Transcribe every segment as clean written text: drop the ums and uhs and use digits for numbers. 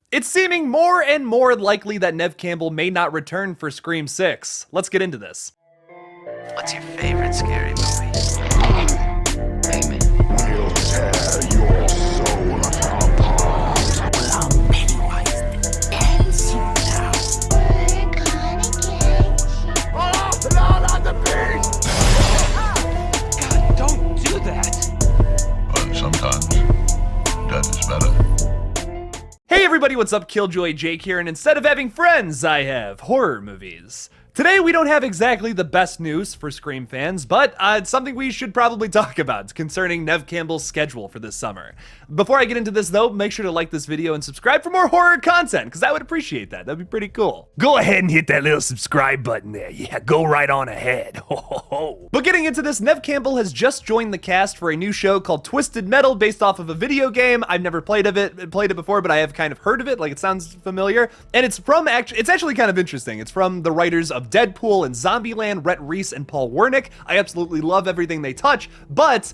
It's seeming more and more likely that Neve Campbell may not return for Scream 6. Let's get into this. What's your favorite scary movie? Name it. We'll tear your soul apart. Well, Pennywise the dancing now. We're gonna get you. Oh, Lord on the beast! God, don't do that. But sometimes death is better. Hey everybody, what's up? KillJoy Jake here, and instead of having friends, I have horror movies. Today we don't have exactly the best news for Scream fans, but it's something we should probably talk about concerning Neve Campbell's schedule for this summer. Before I get into this though, make sure to like this video and subscribe for more horror content, because I would appreciate that. That'd be pretty cool. Go ahead and hit that little subscribe button there. Yeah, go right on ahead. Ho, ho, ho. But getting into this, Neve Campbell has just joined the cast for a new show called Twisted Metal based off of a video game. I've never played it before, but I have kind of heard of it, like it sounds familiar. And it's actually kind of interesting. It's from the writers of Deadpool and Zombieland, Rhett Reese and Paul Wernick. I absolutely love everything they touch, but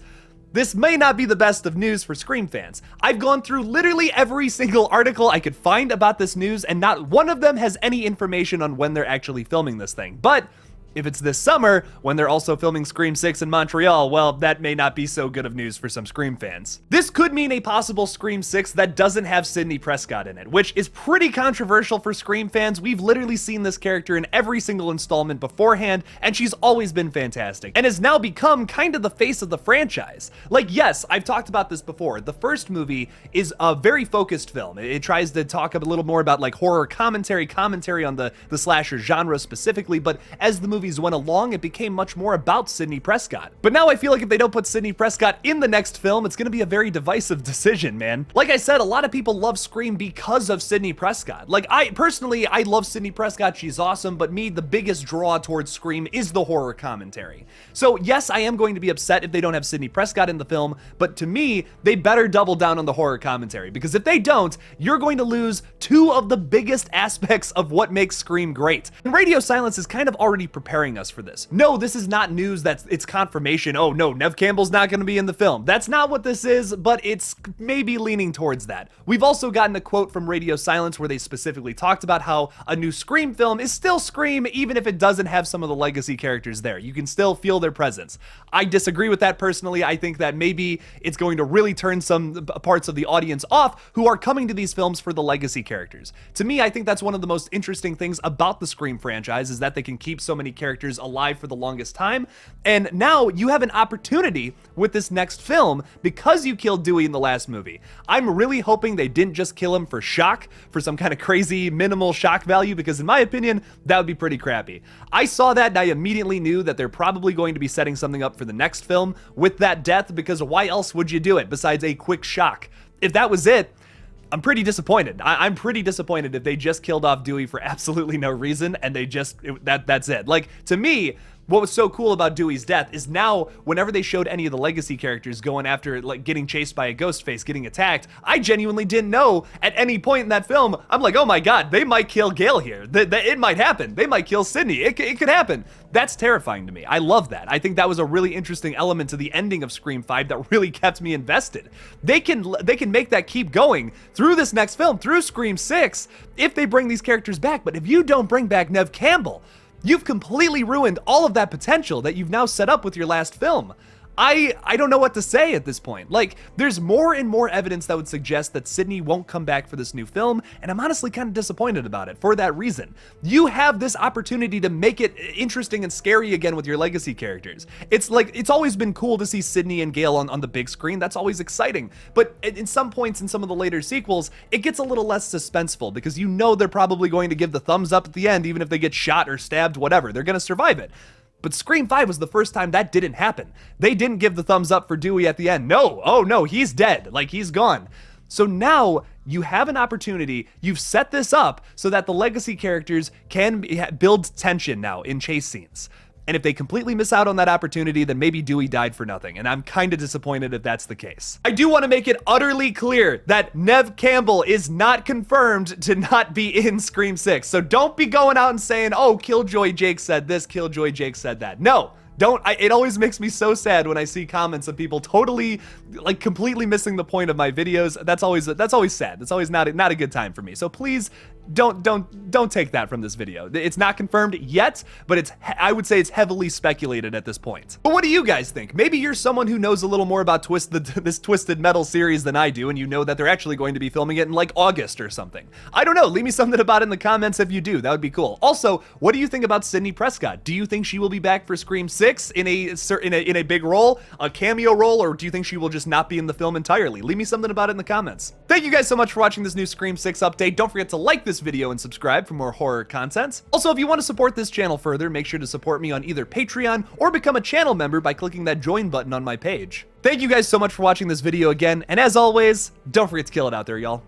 this may not be the best of news for Scream fans. I've gone through literally every single article I could find about this news, and not one of them has any information on when they're actually filming this thing. But if it's this summer, when they're also filming Scream 6 in Montreal, well, that may not be so good of news for some Scream fans. This could mean a possible Scream 6 that doesn't have Sidney Prescott in it, which is pretty controversial for Scream fans. We've literally seen this character in every single installment beforehand, and she's always been fantastic, and has now become kind of the face of the franchise. Like, yes, I've talked about this before. The first movie is a very focused film. It tries to talk a little more about like horror commentary on the slasher genre specifically, but as the movies went along, it became much more about Sidney Prescott. But now I feel like if they don't put Sidney Prescott in the next film, it's gonna be a very divisive decision, man. Like I said, a lot of people love Scream because of Sidney Prescott. Like, I love Sidney Prescott, she's awesome, but me, the biggest draw towards Scream is the horror commentary. So yes, I am going to be upset if they don't have Sidney Prescott in the film, but to me, they better double down on the horror commentary, because if they don't, you're going to lose two of the biggest aspects of what makes Scream great. And Radio Silence is kind of already preparing us for this. No, this is not news it's confirmation. Oh no, Neve Campbell's not going to be in the film. That's not what this is, but it's maybe leaning towards that. We've also gotten a quote from Radio Silence where they specifically talked about how a new Scream film is still Scream even if it doesn't have some of the legacy characters there. You can still feel their presence. I disagree with that personally. I think that maybe it's going to really turn some parts of the audience off who are coming to these films for the legacy characters. To me, I think that's one of the most interesting things about the Scream franchise, is that they can keep so many characters alive for the longest time. And now you have an opportunity with this next film because you killed Dewey in the last movie. I'm really hoping they didn't just kill him for shock, for some kind of crazy minimal shock value, because in my opinion, that would be pretty crappy. I saw that and I immediately knew that they're probably going to be setting something up for the next film with that death, because why else would you do it besides a quick shock? If that was it, I'm pretty disappointed. I'm pretty disappointed if they just killed off Dewey for absolutely no reason and that's it. Like, to me, what was so cool about Dewey's death is now, whenever they showed any of the legacy characters going after, like, getting chased by a ghost face, getting attacked, I genuinely didn't know at any point in that film. I'm like, oh my god, they might kill Gale here. It might happen. They might kill Sidney. It could happen. That's terrifying to me. I love that. I think that was a really interesting element to the ending of Scream 5 that really kept me invested. They can make that keep going through this next film, through Scream 6, if they bring these characters back. But if you don't bring back Neve Campbell, you've completely ruined all of that potential that you've now set up with your last film. I don't know what to say at this point. Like, there's more and more evidence that would suggest that Sidney won't come back for this new film, and I'm honestly kind of disappointed about it for that reason. You have this opportunity to make it interesting and scary again with your legacy characters. It's like, it's always been cool to see Sidney and Gale on the big screen. That's always exciting. But in some points in some of the later sequels, it gets a little less suspenseful, because you know they're probably going to give the thumbs up at the end, even if they get shot or stabbed, whatever. They're going to survive it. But Scream 5 was the first time that didn't happen. They didn't give the thumbs up for Dewey at the end. No, oh no, he's dead. Like, he's gone. So now you have an opportunity. You've set this up so that the legacy characters can build tension now in chase scenes. And if they completely miss out on that opportunity, then maybe Dewey died for nothing. And I'm kind of disappointed if that's the case. I do want to make it utterly clear that Neve Campbell is not confirmed to not be in Scream 6. So don't be going out and saying, oh, KillJoy Jake said this, KillJoy Jake said that. No. It always makes me so sad when I see comments of people totally like completely missing the point of my videos. That's always sad. That's always not a good time for me. So please don't take that from this video. It's not confirmed yet, but I would say it's heavily speculated at this point. But what do you guys think? Maybe you're someone who knows a little more about this Twisted Metal series than I do, and you know that they're actually going to be filming it in like August or something. I don't know. Leave me something about it in the comments if you do. That would be cool. Also, what do you think about Sydney Prescott? Do you think she will be back for Scream 6 in a big role, a cameo role, or do you think she will just not be in the film entirely? Leave me something about it in the comments. Thank you guys so much for watching this new Scream 6 update. Don't forget to like this video and subscribe for more horror content. Also, if you want to support this channel further, make sure to support me on either Patreon or become a channel member by clicking that join button on my page. Thank you guys so much for watching this video again, and as always, don't forget to kill it out there, y'all.